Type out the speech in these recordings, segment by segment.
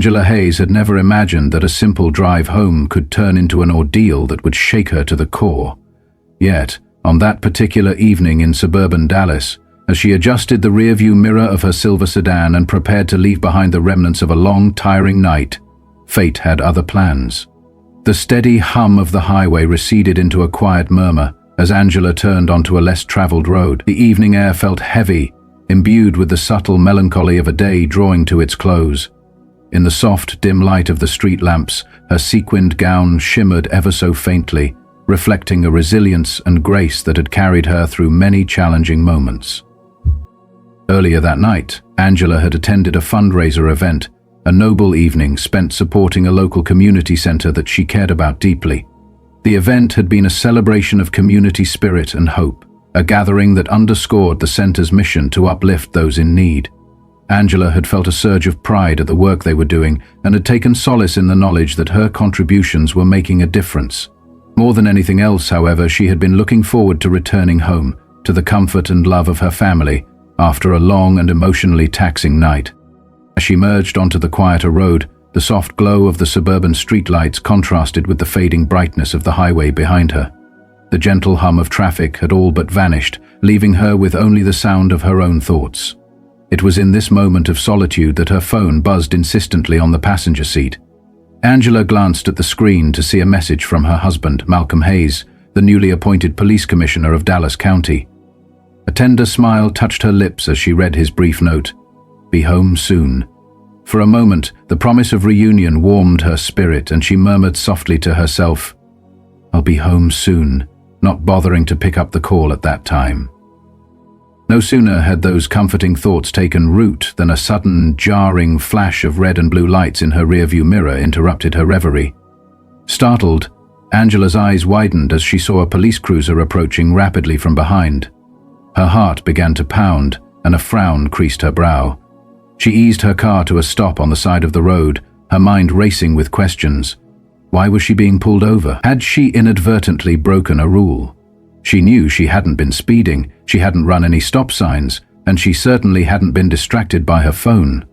Angela Hayes had never imagined that a simple drive home could turn into an ordeal that would shake her to the core. Yet, on that particular evening in suburban Dallas, as she adjusted the rearview mirror of her silver sedan and prepared to leave behind the remnants of a long, tiring night, fate had other plans. The steady hum of the highway receded into a quiet murmur as Angela turned onto a less traveled road. The evening air felt heavy, imbued with the subtle melancholy of a day drawing to its close. In the soft, dim light of the street lamps, her sequined gown shimmered ever so faintly, reflecting a resilience and grace that had carried her through many challenging moments. Earlier that night, Angela had attended a fundraiser event, a noble evening spent supporting a local community center that she cared about deeply. The event had been a celebration of community spirit and hope, a gathering that underscored the center's mission to uplift those in need. Angela had felt a surge of pride at the work they were doing and had taken solace in the knowledge that her contributions were making a difference. More than anything else, however, she had been looking forward to returning home, to the comfort and love of her family, after a long and emotionally taxing night. As she merged onto the quieter road, the soft glow of the suburban streetlights contrasted with the fading brightness of the highway behind her. The gentle hum of traffic had all but vanished, leaving her with only the sound of her own thoughts. It was in this moment of solitude that her phone buzzed insistently on the passenger seat. Angela glanced at the screen to see a message from her husband, Malcolm Hayes, the newly appointed police commissioner of Dallas County. A tender smile touched her lips as she read his brief note, "Be home soon." For a moment, the promise of reunion warmed her spirit and she murmured softly to herself, "I'll be home soon," not bothering to pick up the call at that time. No sooner had those comforting thoughts taken root than a sudden, jarring flash of red and blue lights in her rearview mirror interrupted her reverie. Startled, Angela's eyes widened as she saw a police cruiser approaching rapidly from behind. Her heart began to pound, and a frown creased her brow. She eased her car to a stop on the side of the road, her mind racing with questions. Why was she being pulled over? Had she inadvertently broken a rule? She knew she hadn't been speeding, she hadn't run any stop signs, and she certainly hadn't been distracted by her phone.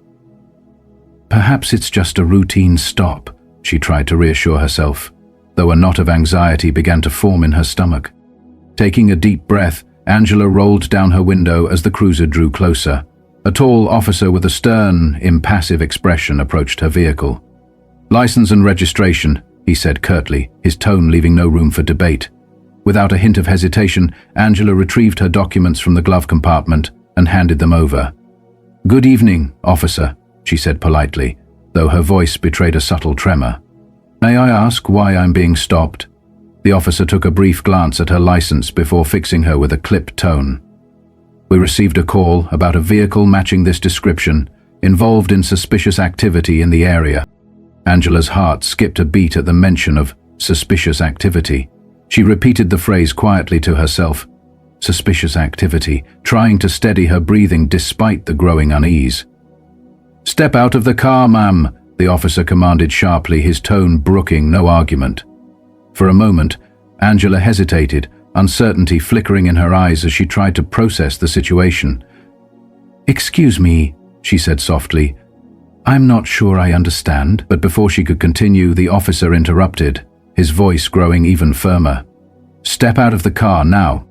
Perhaps it's just a routine stop, she tried to reassure herself, though a knot of anxiety began to form in her stomach. Taking a deep breath, Angela rolled down her window as the cruiser drew closer. A tall officer with a stern, impassive expression approached her vehicle. "License and registration," he said curtly, his tone leaving no room for debate. Without a hint of hesitation, Angela retrieved her documents from the glove compartment and handed them over. "Good evening, officer," she said politely, though her voice betrayed a subtle tremor. "May I ask why I'm being stopped?" The officer took a brief glance at her license before fixing her with a clipped tone. "We received a call about a vehicle matching this description, involved in suspicious activity in the area." Angela's heart skipped a beat at the mention of suspicious activity. She repeated the phrase quietly to herself, suspicious activity, trying to steady her breathing despite the growing unease. "Step out of the car, ma'am," the officer commanded sharply, his tone brooking no argument. For a moment, Angela hesitated, uncertainty flickering in her eyes as she tried to process the situation. "Excuse me," she said softly. "I'm not sure I understand." But before she could continue, the officer interrupted, his voice growing even firmer. "Step out of the car now."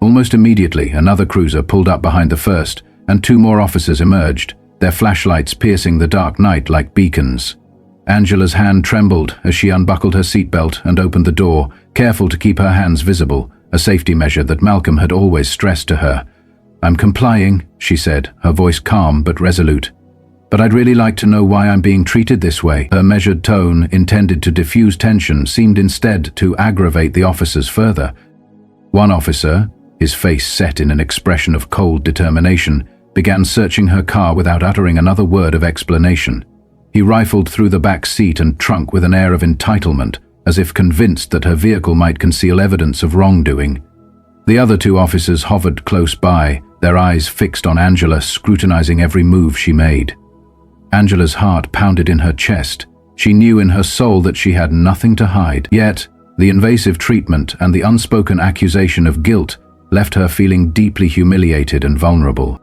Almost immediately, another cruiser pulled up behind the first, and two more officers emerged, their flashlights piercing the dark night like beacons. Angela's hand trembled as she unbuckled her seatbelt and opened the door, careful to keep her hands visible, a safety measure that Malcolm had always stressed to her. "I'm complying," she said, her voice calm but resolute. "But I'd really like to know why I'm being treated this way." Her measured tone, intended to diffuse tension, seemed instead to aggravate the officers further. One officer, his face set in an expression of cold determination, began searching her car without uttering another word of explanation. He rifled through the back seat and trunk with an air of entitlement, as if convinced that her vehicle might conceal evidence of wrongdoing. The other two officers hovered close by, their eyes fixed on Angela, scrutinizing every move she made. Angela's heart pounded in her chest. She knew in her soul that she had nothing to hide. Yet, the invasive treatment and the unspoken accusation of guilt left her feeling deeply humiliated and vulnerable.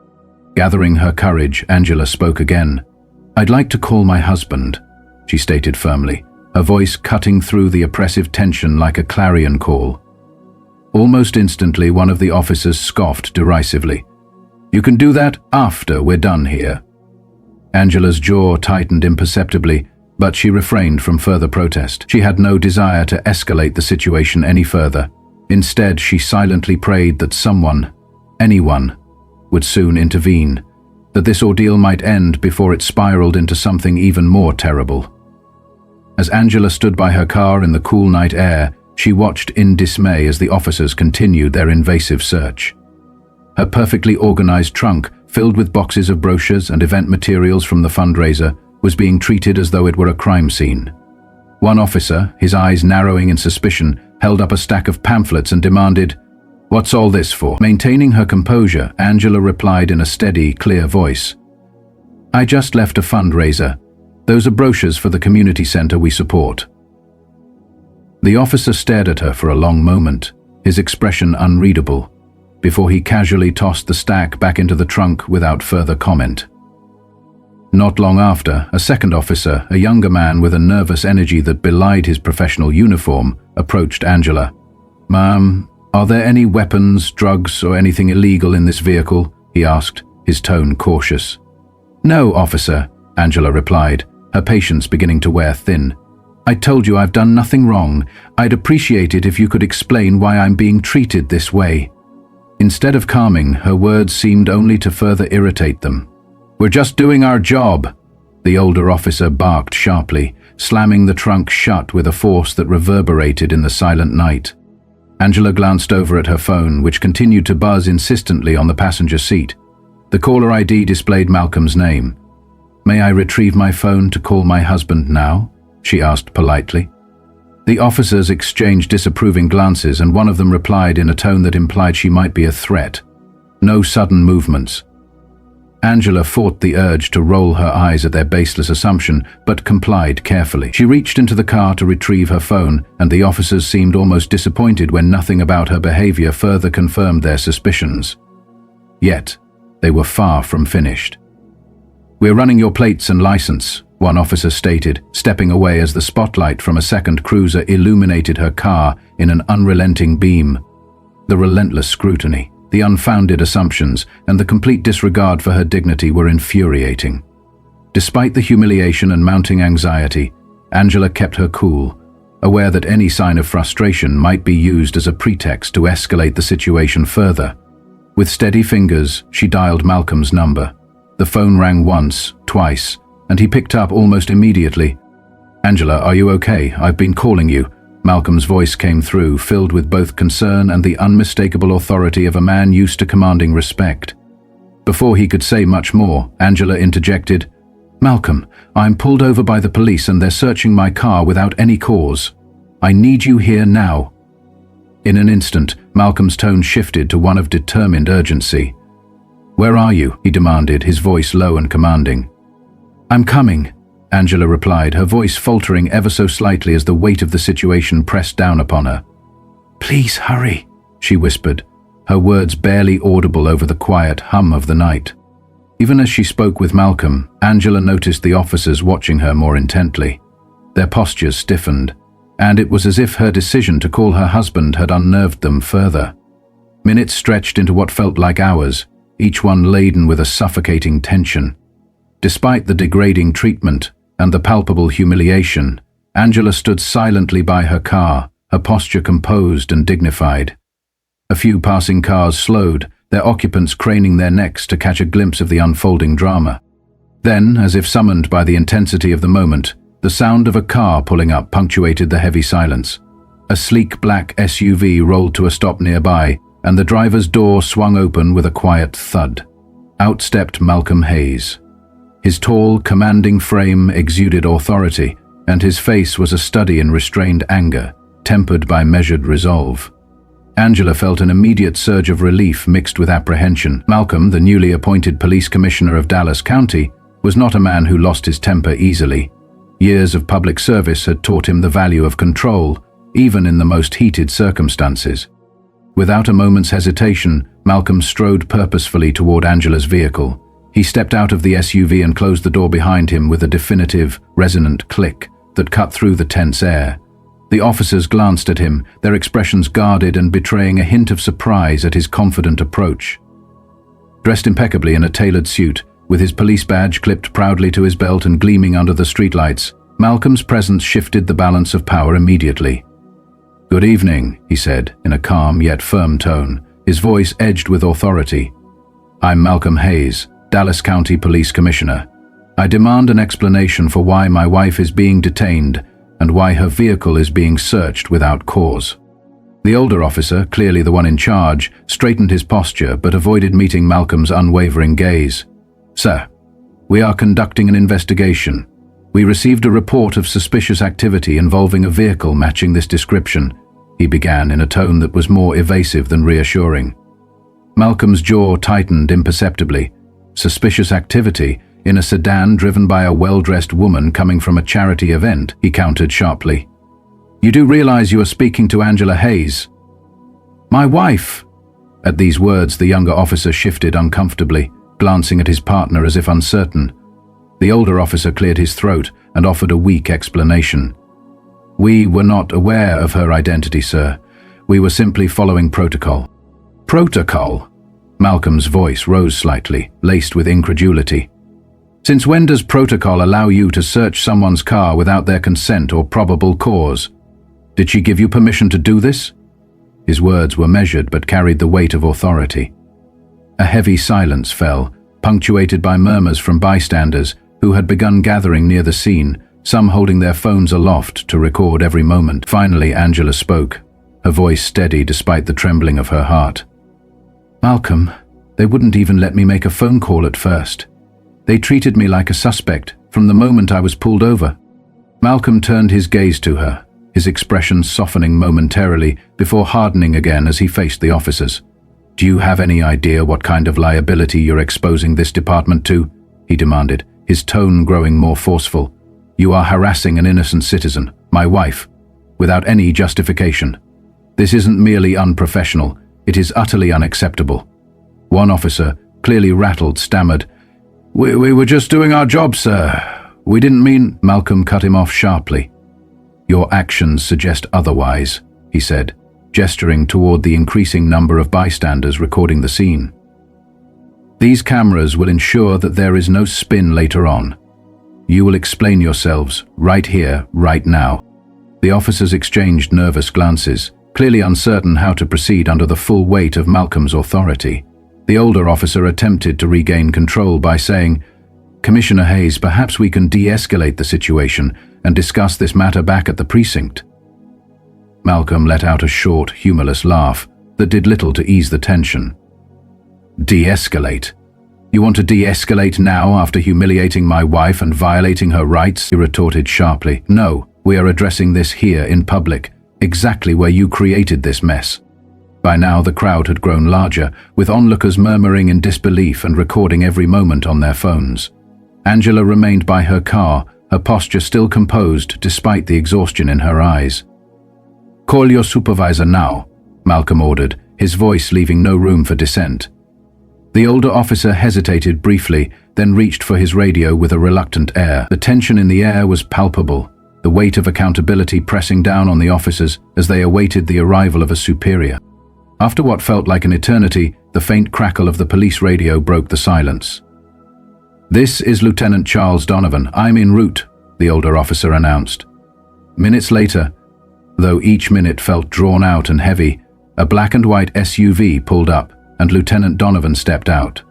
Gathering her courage, Angela spoke again. "I'd like to call my husband," she stated firmly, her voice cutting through the oppressive tension like a clarion call. Almost instantly, one of the officers scoffed derisively. "You can do that after we're done here." Angela's jaw tightened imperceptibly, but she refrained from further protest. She had no desire to escalate the situation any further. Instead, she silently prayed that someone, anyone, would soon intervene, that this ordeal might end before it spiraled into something even more terrible. As Angela stood by her car in the cool night air, she watched in dismay as the officers continued their invasive search. Her perfectly organized trunk, filled with boxes of brochures and event materials from the fundraiser, was being treated as though it were a crime scene. One officer, his eyes narrowing in suspicion, held up a stack of pamphlets and demanded, "What's all this for?" Maintaining her composure, Angela replied in a steady, clear voice, "I just left a fundraiser. Those are brochures for the community center we support." The officer stared at her for a long moment, his expression unreadable, before he casually tossed the stack back into the trunk without further comment. Not long after, a second officer, a younger man with a nervous energy that belied his professional uniform, approached Angela. "Ma'am, are there any weapons, drugs, or anything illegal in this vehicle?" he asked, his tone cautious. "No, officer," Angela replied, her patience beginning to wear thin. "I told you I've done nothing wrong. I'd appreciate it if you could explain why I'm being treated this way." Instead of calming, her words seemed only to further irritate them. "We're just doing our job," the older officer barked sharply, slamming the trunk shut with a force that reverberated in the silent night. Angela glanced over at her phone, which continued to buzz insistently on the passenger seat. The caller ID displayed Malcolm's name. "May I retrieve my phone to call my husband now?" she asked politely. The officers exchanged disapproving glances, and one of them replied in a tone that implied she might be a threat. No sudden movements. Angela fought the urge to roll her eyes at their baseless assumption, but complied carefully. She reached into the car to retrieve her phone, and the officers seemed almost disappointed when nothing about her behavior further confirmed their suspicions. Yet, they were far from finished. "We're running your plates and license," one officer stated, stepping away as the spotlight from a second cruiser illuminated her car in an unrelenting beam. The relentless scrutiny, the unfounded assumptions, and the complete disregard for her dignity were infuriating. Despite the humiliation and mounting anxiety, Angela kept her cool, aware that any sign of frustration might be used as a pretext to escalate the situation further. With steady fingers, she dialed Malcolm's number. The phone rang once, twice, and he picked up almost immediately. "Angela, are you okay? I've been calling you." Malcolm's voice came through, filled with both concern and the unmistakable authority of a man used to commanding respect. Before he could say much more, Angela interjected, "Malcolm, I'm pulled over by the police and they're searching my car without any cause. I need you here now." In an instant, Malcolm's tone shifted to one of determined urgency. "Where are you?" he demanded, his voice low and commanding. "I'm coming," Angela replied, her voice faltering ever so slightly as the weight of the situation pressed down upon her. "Please hurry," she whispered, her words barely audible over the quiet hum of the night. Even as she spoke with Malcolm, Angela noticed the officers watching her more intently. Their postures stiffened, and it was as if her decision to call her husband had unnerved them further. Minutes stretched into what felt like hours, each one laden with a suffocating tension. Despite the degrading treatment and the palpable humiliation, Angela stood silently by her car, her posture composed and dignified. A few passing cars slowed, their occupants craning their necks to catch a glimpse of the unfolding drama. Then, as if summoned by the intensity of the moment, the sound of a car pulling up punctuated the heavy silence. A sleek black SUV rolled to a stop nearby, and the driver's door swung open with a quiet thud. Out stepped Malcolm Hayes. His tall, commanding frame exuded authority, and his face was a study in restrained anger, tempered by measured resolve. Angela felt an immediate surge of relief mixed with apprehension. Malcolm, the newly appointed police commissioner of Dallas County, was not a man who lost his temper easily. Years of public service had taught him the value of control, even in the most heated circumstances. Without a moment's hesitation, Malcolm strode purposefully toward Angela's vehicle. He stepped out of the SUV and closed the door behind him with a definitive, resonant click that cut through the tense air. The officers glanced at him, their expressions guarded and betraying a hint of surprise at his confident approach. Dressed impeccably in a tailored suit, with his police badge clipped proudly to his belt and gleaming under the streetlights, Malcolm's presence shifted the balance of power immediately. "Good evening," he said, in a calm yet firm tone, his voice edged with authority. "I'm Malcolm Hayes, Dallas County Police Commissioner. I demand an explanation for why my wife is being detained and why her vehicle is being searched without cause." The older officer, clearly the one in charge, straightened his posture but avoided meeting Malcolm's unwavering gaze. "Sir, we are conducting an investigation. We received a report of suspicious activity involving a vehicle matching this description," he began in a tone that was more evasive than reassuring. Malcolm's jaw tightened imperceptibly. Suspicious activity in a sedan driven by a well-dressed woman coming from a charity event, he countered sharply. "You do realize you are speaking to Angela Hayes?" "My wife!" At these words, the younger officer shifted uncomfortably, glancing at his partner as if uncertain. The older officer cleared his throat and offered a weak explanation. "We were not aware of her identity, sir. We were simply following protocol." "Protocol?" Malcolm's voice rose slightly, laced with incredulity. "Since when does protocol allow you to search someone's car without their consent or probable cause? Did she give you permission to do this?" His words were measured but carried the weight of authority. A heavy silence fell, punctuated by murmurs from bystanders who had begun gathering near the scene, some holding their phones aloft to record every moment. Finally, Angela spoke, her voice steady despite the trembling of her heart. "Malcolm, they wouldn't even let me make a phone call at first. They treated me like a suspect from the moment I was pulled over." Malcolm turned his gaze to her, his expression softening momentarily before hardening again as he faced the officers. "Do you have any idea what kind of liability you're exposing this department to?" he demanded, his tone growing more forceful. "You are harassing an innocent citizen, my wife, without any justification. This isn't merely unprofessional, it is utterly unacceptable." One officer, clearly rattled, stammered, We were just doing our job, sir. We didn't mean—" Malcolm cut him off sharply. "Your actions suggest otherwise," he said, gesturing toward the increasing number of bystanders recording the scene. "These cameras will ensure that there is no spin later on. You will explain yourselves right here, right now." The officers exchanged nervous glances, clearly uncertain how to proceed under the full weight of Malcolm's authority. The older officer attempted to regain control by saying, "Commissioner Hayes, perhaps we can de-escalate the situation and discuss this matter back at the precinct." Malcolm let out a short, humorless laugh that did little to ease the tension. "De-escalate? You want to de-escalate now after humiliating my wife and violating her rights?" he retorted sharply. "No, we are addressing this here in public, exactly where you created this mess." By now the crowd had grown larger, with onlookers murmuring in disbelief and recording every moment on their phones. Angela remained by her car, her posture still composed despite the exhaustion in her eyes. "Call your supervisor now," Malcolm ordered, his voice leaving no room for dissent. The older officer hesitated briefly, then reached for his radio with a reluctant air. The tension in the air was palpable, the weight of accountability pressing down on the officers as they awaited the arrival of a superior. After what felt like an eternity, the faint crackle of the police radio broke the silence. "This is Lieutenant Charles Donovan. I'm en route," the older officer announced. Minutes later, though each minute felt drawn out and heavy, a black and white SUV pulled up, and Lieutenant Donovan stepped out.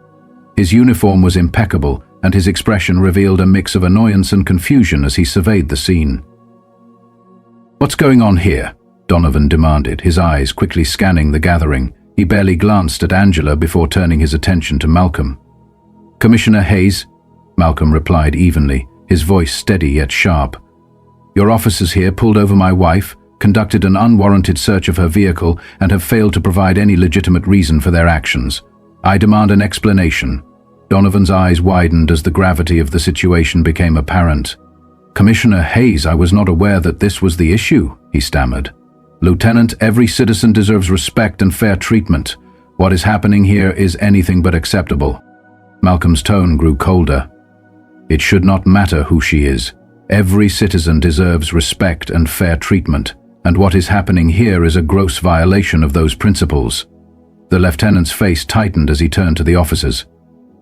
His uniform was impeccable, and his expression revealed a mix of annoyance and confusion as he surveyed the scene. "What's going on here?" Donovan demanded, his eyes quickly scanning the gathering. He barely glanced at Angela before turning his attention to Malcolm. "Commissioner Hayes," Malcolm replied evenly, his voice steady yet sharp. "Your officers here pulled over my wife, conducted an unwarranted search of her vehicle, and have failed to provide any legitimate reason for their actions. I demand an explanation." Donovan's eyes widened as the gravity of the situation became apparent. "Commissioner Hayes, I was not aware that this was the issue," he stammered. "Lieutenant, every citizen deserves respect and fair treatment. What is happening here is anything but acceptable." Malcolm's tone grew colder. It should not matter who she is. Every citizen deserves respect and fair treatment, and what is happening here is a gross violation of those principles. The lieutenant's face tightened as he turned to the officers.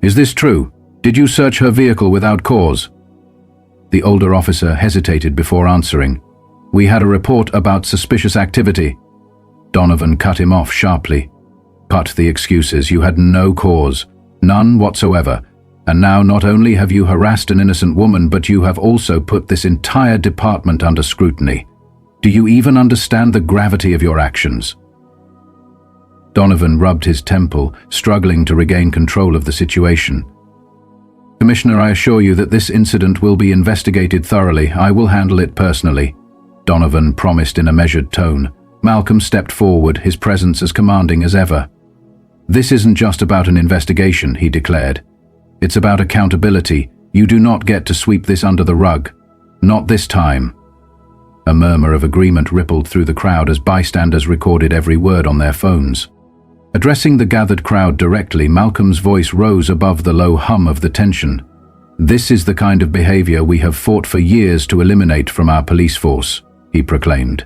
Is this true? Did you search her vehicle without cause? The older officer hesitated before answering. We had a report about suspicious activity. Donovan cut him off sharply. Cut the excuses. You had no cause. None whatsoever. And now not only have you harassed an innocent woman, but you have also put this entire department under scrutiny. Do you even understand the gravity of your actions? Donovan rubbed his temple, struggling to regain control of the situation. Commissioner, I assure you that this incident will be investigated thoroughly. I will handle it personally, Donovan promised in a measured tone. Malcolm stepped forward, his presence as commanding as ever. This isn't just about an investigation, he declared. It's about accountability. You do not get to sweep this under the rug. Not this time. A murmur of agreement rippled through the crowd as bystanders recorded every word on their phones. Addressing the gathered crowd directly, Malcolm's voice rose above the low hum of the tension. This is the kind of behavior we have fought for years to eliminate from our police force, he proclaimed.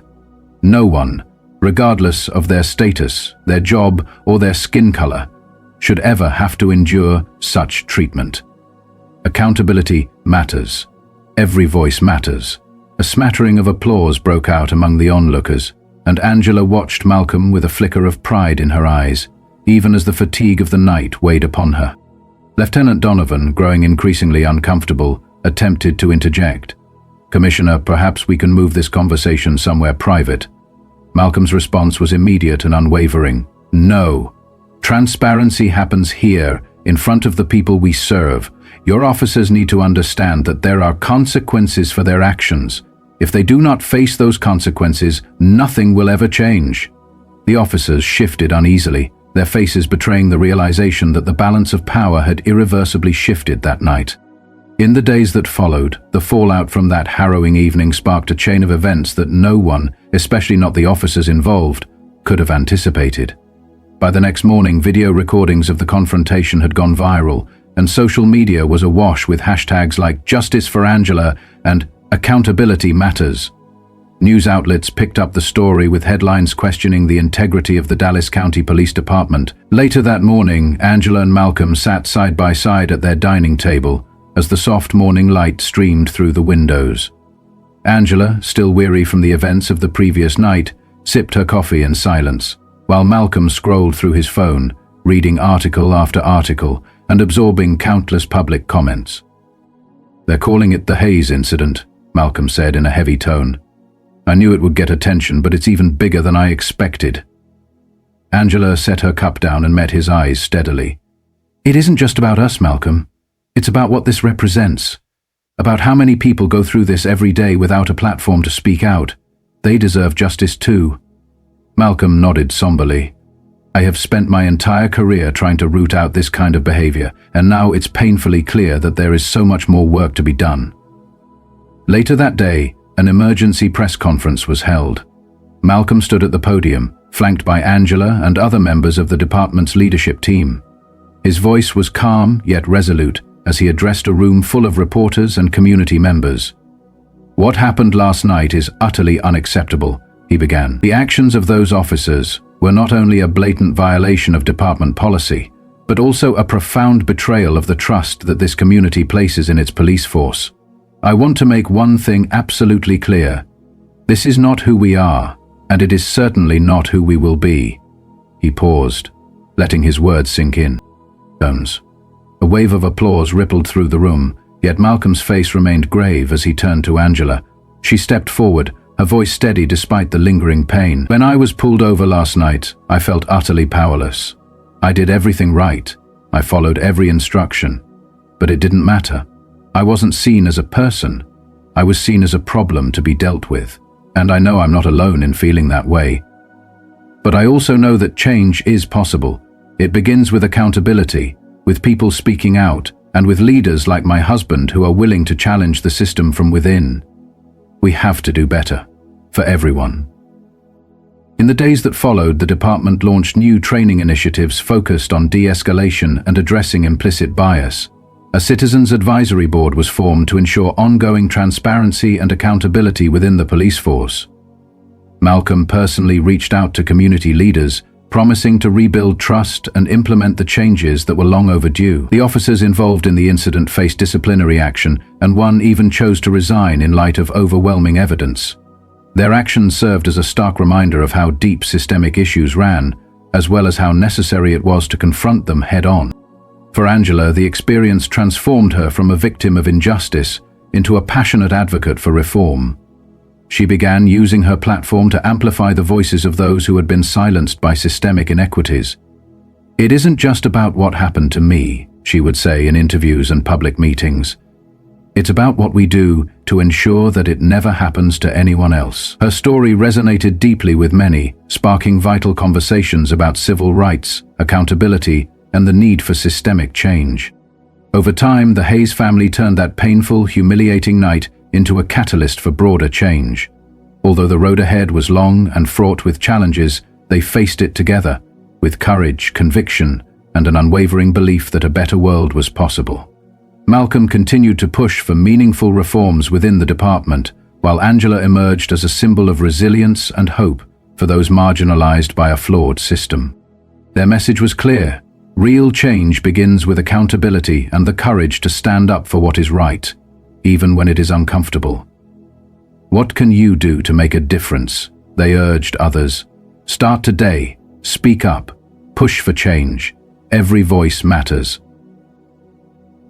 No one, regardless of their status, their job, or their skin color, should ever have to endure such treatment. Accountability matters. Every voice matters. A smattering of applause broke out among the onlookers, and Angela watched Malcolm with a flicker of pride in her eyes, even as the fatigue of the night weighed upon her. Lieutenant Donovan, growing increasingly uncomfortable, attempted to interject. Commissioner, perhaps we can move this conversation somewhere private. Malcolm's response was immediate and unwavering. No. Transparency happens here, in front of the people we serve. Your officers need to understand that there are consequences for their actions. If they do not face those consequences, nothing will ever change. The officers shifted uneasily, their faces betraying the realization that the balance of power had irreversibly shifted that night. In the days that followed, the fallout from that harrowing evening sparked a chain of events that no one, especially not the officers involved, could have anticipated. By the next morning, video recordings of the confrontation had gone viral, and social media was awash with hashtags like "Justice for Angela" and "Accountability Matters." News outlets picked up the story with headlines questioning the integrity of the Dallas County Police Department. Later that morning, Angela and Malcolm sat side by side at their dining table as the soft morning light streamed through the windows. Angela, still weary from the events of the previous night, sipped her coffee in silence, while Malcolm scrolled through his phone, reading article after article and absorbing countless public comments. "They're calling it the Hayes incident," Malcolm said in a heavy tone. "I knew it would get attention, but it's even bigger than I expected." Angela set her cup down and met his eyes steadily. "It isn't just about us, Malcolm. It's about what this represents. About how many people go through this every day without a platform to speak out. They deserve justice too." Malcolm nodded somberly. "I have spent my entire career trying to root out this kind of behavior, and now it's painfully clear that there is so much more work to be done." Later that day, an emergency press conference was held. Malcolm stood at the podium, flanked by Angela and other members of the department's leadership team. His voice was calm yet resolute as he addressed a room full of reporters and community members. "What happened last night is utterly unacceptable," he began. "The actions of those officers were not only a blatant violation of department policy, but also a profound betrayal of the trust that this community places in its police force. I want to make one thing absolutely clear. This is not who we are, and it is certainly not who we will be." He paused, letting his words sink in. A wave of applause rippled through the room, yet Malcolm's face remained grave as he turned to Angela. She stepped forward, her voice steady despite the lingering pain. "When I was pulled over last night, I felt utterly powerless. I did everything right. I followed every instruction. But it didn't matter. I wasn't seen as a person. I was seen as a problem to be dealt with. And I know I'm not alone in feeling that way. But I also know that change is possible. It begins with accountability, with people speaking out, and with leaders like my husband who are willing to challenge the system from within. We have to do better, for everyone." In the days that followed, the department launched new training initiatives focused on de-escalation and addressing implicit bias. A citizens' advisory board was formed to ensure ongoing transparency and accountability within the police force. Malcolm personally reached out to community leaders, promising to rebuild trust and implement the changes that were long overdue. The officers involved in the incident faced disciplinary action, and one even chose to resign in light of overwhelming evidence. Their actions served as a stark reminder of how deep systemic issues ran, as well as how necessary it was to confront them head-on. For Angela, the experience transformed her from a victim of injustice into a passionate advocate for reform. She began using her platform to amplify the voices of those who had been silenced by systemic inequities. "It isn't just about what happened to me," she would say in interviews and public meetings. "It's about what we do to ensure that it never happens to anyone else." Her story resonated deeply with many, sparking vital conversations about civil rights, accountability, and the need for systemic change. Over time, the Hayes family turned that painful, humiliating night into a catalyst for broader change. Although the road ahead was long and fraught with challenges, they faced it together, with courage, conviction, and an unwavering belief that a better world was possible. Malcolm continued to push for meaningful reforms within the department, while Angela emerged as a symbol of resilience and hope for those marginalized by a flawed system. Their message was clear: real change begins with accountability and the courage to stand up for what is right, even when it is uncomfortable. "What can you do to make a difference?" they urged others. "Start today, speak up, push for change. Every voice matters."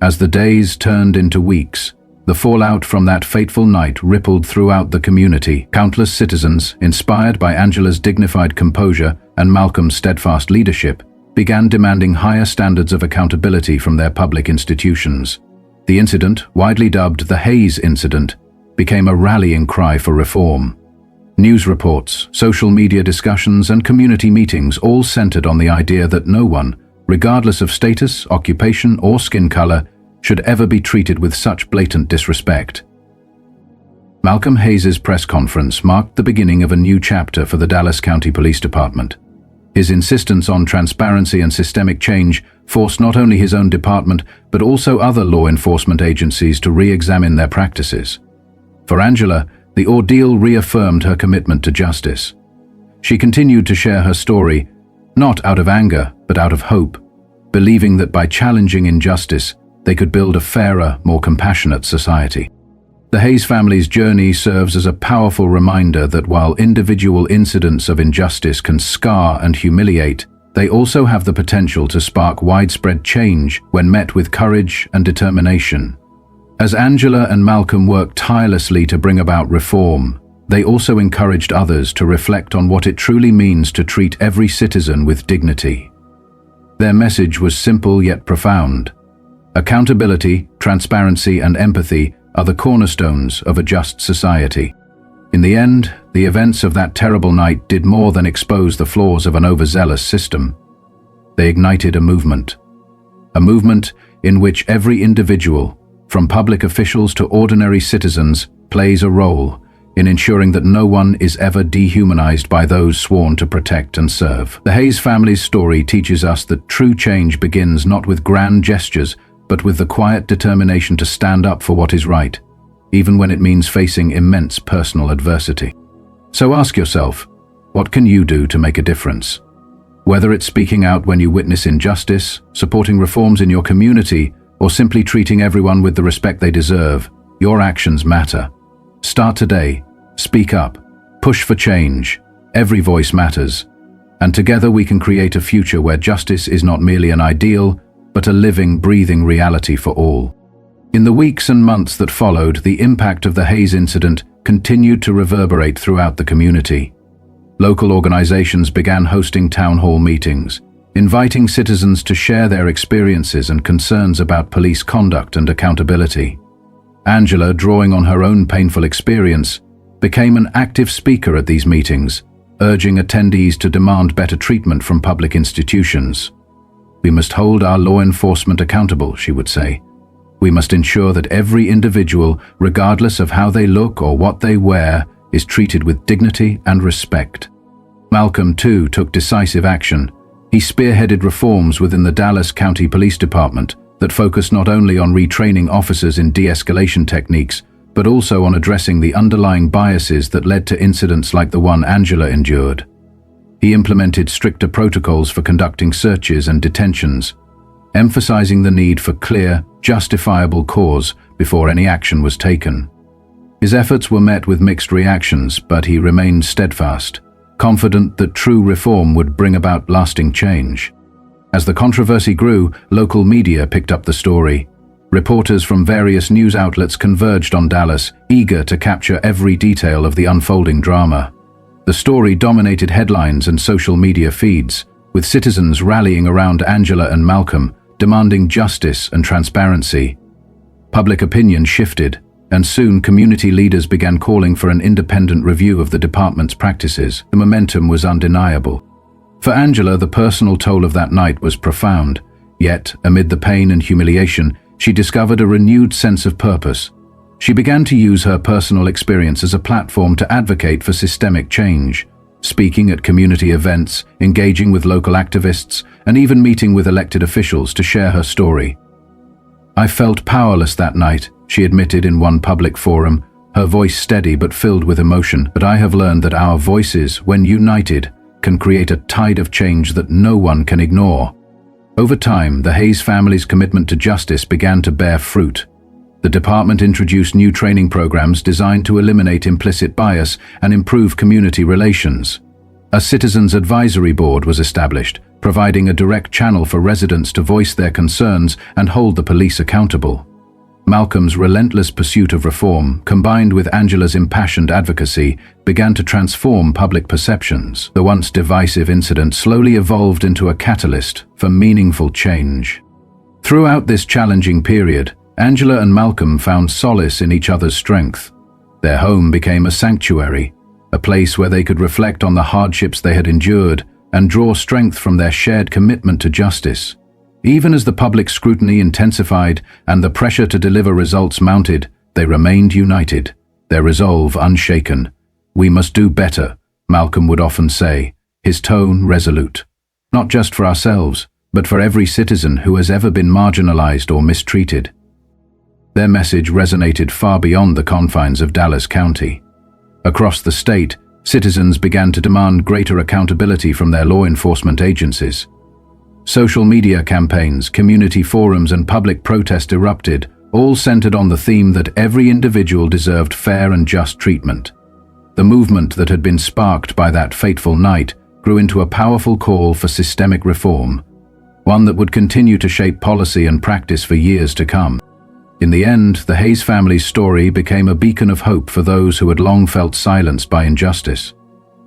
As the days turned into weeks, the fallout from that fateful night rippled throughout the community. Countless citizens, inspired by Angela's dignified composure and Malcolm's steadfast leadership, began demanding higher standards of accountability from their public institutions. The incident, widely dubbed the Hayes Incident, became a rallying cry for reform. News reports, social media discussions, and community meetings all centered on the idea that no one, regardless of status, occupation, or skin color, should ever be treated with such blatant disrespect. Malcolm Hayes's press conference marked the beginning of a new chapter for the Dallas County Police Department. His insistence on transparency and systemic change forced not only his own department, but also other law enforcement agencies to re-examine their practices. For Angela, the ordeal reaffirmed her commitment to justice. She continued to share her story, not out of anger, but out of hope, believing that by challenging injustice, they could build a fairer, more compassionate society. The Hayes family's journey serves as a powerful reminder that while individual incidents of injustice can scar and humiliate, they also have the potential to spark widespread change when met with courage and determination. As Angela and Malcolm worked tirelessly to bring about reform, they also encouraged others to reflect on what it truly means to treat every citizen with dignity. Their message was simple yet profound. Accountability, transparency, and empathy are the cornerstones of a just society. In the end, the events of that terrible night did more than expose the flaws of an overzealous system. They ignited a movement in which every individual, from public officials to ordinary citizens, plays a role in ensuring that no one is ever dehumanized by those sworn to protect and serve. The Hayes family's story teaches us that true change begins not with grand gestures, but with the quiet determination to stand up for what is right, even when it means facing immense personal adversity. So ask yourself, what can you do to make a difference? Whether it's speaking out when you witness injustice, supporting reforms in your community, or simply treating everyone with the respect they deserve, your actions matter. Start today, speak up, push for change. Every voice matters, and together we can create a future where justice is not merely an ideal, but a living, breathing reality for all. In the weeks and months that followed, the impact of the Hayes incident continued to reverberate throughout the community. Local organizations began hosting town hall meetings, inviting citizens to share their experiences and concerns about police conduct and accountability. Angela, drawing on her own painful experience, became an active speaker at these meetings, urging attendees to demand better treatment from public institutions. "We must hold our law enforcement accountable," she would say. "We must ensure that every individual, regardless of how they look or what they wear, is treated with dignity and respect." Malcolm, too, took decisive action. He spearheaded reforms within the Dallas County Police Department that focused not only on retraining officers in de-escalation techniques, but also on addressing the underlying biases that led to incidents like the one Angela endured. He implemented stricter protocols for conducting searches and detentions, emphasizing the need for clear, justifiable cause before any action was taken. His efforts were met with mixed reactions, but he remained steadfast, confident that true reform would bring about lasting change. As the controversy grew, local media picked up the story. Reporters from various news outlets converged on Dallas, eager to capture every detail of the unfolding drama. The story dominated headlines and social media feeds, with citizens rallying around Angela and Malcolm, demanding justice and transparency. Public opinion shifted, and soon community leaders began calling for an independent review of the department's practices. The momentum was undeniable. For Angela, the personal toll of that night was profound, yet, amid the pain and humiliation, she discovered a renewed sense of purpose. She began to use her personal experience as a platform to advocate for systemic change, speaking at community events, engaging with local activists, and even meeting with elected officials to share her story. "I felt powerless that night," she admitted in one public forum, her voice steady but filled with emotion. "But I have learned that our voices, when united, can create a tide of change that no one can ignore." Over time, the Hayes family's commitment to justice began to bear fruit. The department introduced new training programs designed to eliminate implicit bias and improve community relations. A citizens' advisory board was established, providing a direct channel for residents to voice their concerns and hold the police accountable. Malcolm's relentless pursuit of reform, combined with Angela's impassioned advocacy, began to transform public perceptions. The once divisive incident slowly evolved into a catalyst for meaningful change. Throughout this challenging period, Angela and Malcolm found solace in each other's strength. Their home became a sanctuary, a place where they could reflect on the hardships they had endured and draw strength from their shared commitment to justice. Even as the public scrutiny intensified and the pressure to deliver results mounted, they remained united, their resolve unshaken. "We must do better," Malcolm would often say, his tone resolute. "Not just for ourselves, but for every citizen who has ever been marginalized or mistreated." Their message resonated far beyond the confines of Dallas County. Across the state, citizens began to demand greater accountability from their law enforcement agencies. Social media campaigns, community forums, and public protest erupted, all centered on the theme that every individual deserved fair and just treatment. The movement that had been sparked by that fateful night grew into a powerful call for systemic reform, one that would continue to shape policy and practice for years to come. In the end, the Hayes family's story became a beacon of hope for those who had long felt silenced by injustice.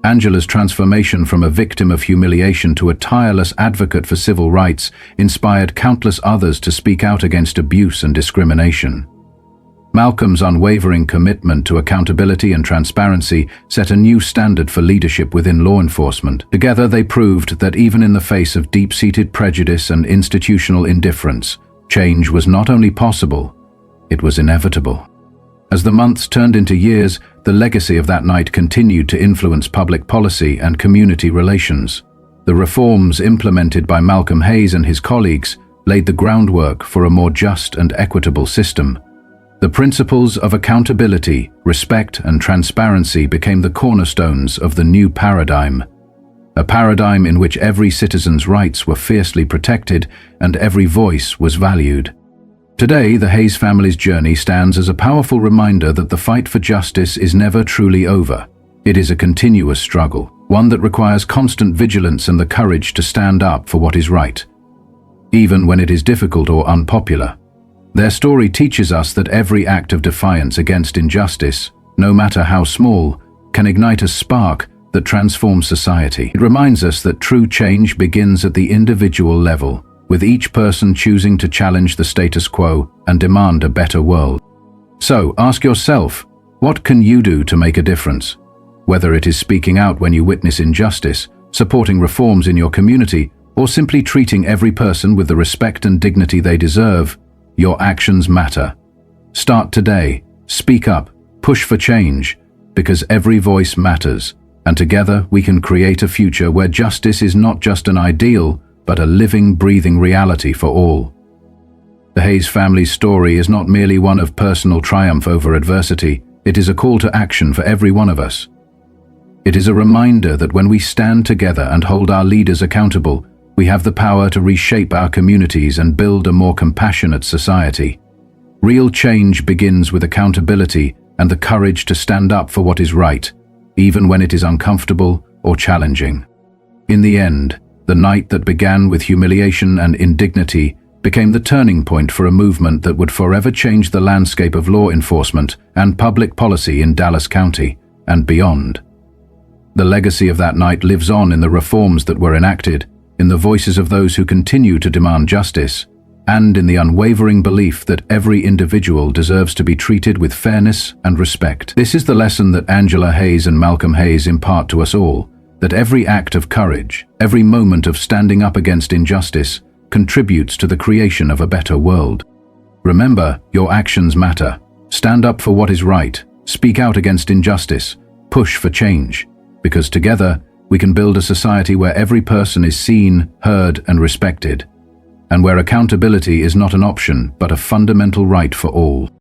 Angela's transformation from a victim of humiliation to a tireless advocate for civil rights inspired countless others to speak out against abuse and discrimination. Malcolm's unwavering commitment to accountability and transparency set a new standard for leadership within law enforcement. Together, they proved that even in the face of deep-seated prejudice and institutional indifference, change was not only possible, it was inevitable. As the months turned into years, the legacy of that night continued to influence public policy and community relations. The reforms implemented by Malcolm Hayes and his colleagues laid the groundwork for a more just and equitable system. The principles of accountability, respect, and transparency became the cornerstones of the new paradigm. A paradigm in which every citizen's rights were fiercely protected and every voice was valued. Today, the Hayes family's journey stands as a powerful reminder that the fight for justice is never truly over. It is a continuous struggle, one that requires constant vigilance and the courage to stand up for what is right, even when it is difficult or unpopular. Their story teaches us that every act of defiance against injustice, no matter how small, can ignite a spark that transforms society. It reminds us that true change begins at the individual level, with each person choosing to challenge the status quo and demand a better world. So, ask yourself, what can you do to make a difference? Whether it is speaking out when you witness injustice, supporting reforms in your community, or simply treating every person with the respect and dignity they deserve, your actions matter. Start today, speak up, push for change, because every voice matters, and together we can create a future where justice is not just an ideal, but a living, breathing reality for all. The Hayes family's story is not merely one of personal triumph over adversity, it is a call to action for every one of us. It is a reminder that when we stand together and hold our leaders accountable, we have the power to reshape our communities and build a more compassionate society. Real change begins with accountability and the courage to stand up for what is right, even when it is uncomfortable or challenging. In the end, the night that began with humiliation and indignity became the turning point for a movement that would forever change the landscape of law enforcement and public policy in Dallas County and beyond. The legacy of that night lives on in the reforms that were enacted, in the voices of those who continue to demand justice, and in the unwavering belief that every individual deserves to be treated with fairness and respect. This is the lesson that Angela Hayes and Malcolm Hayes impart to us all, that every act of courage, every moment of standing up against injustice, contributes to the creation of a better world. Remember, your actions matter. Stand up for what is right, speak out against injustice, push for change, because together we can build a society where every person is seen, heard, and respected, and where accountability is not an option but a fundamental right for all.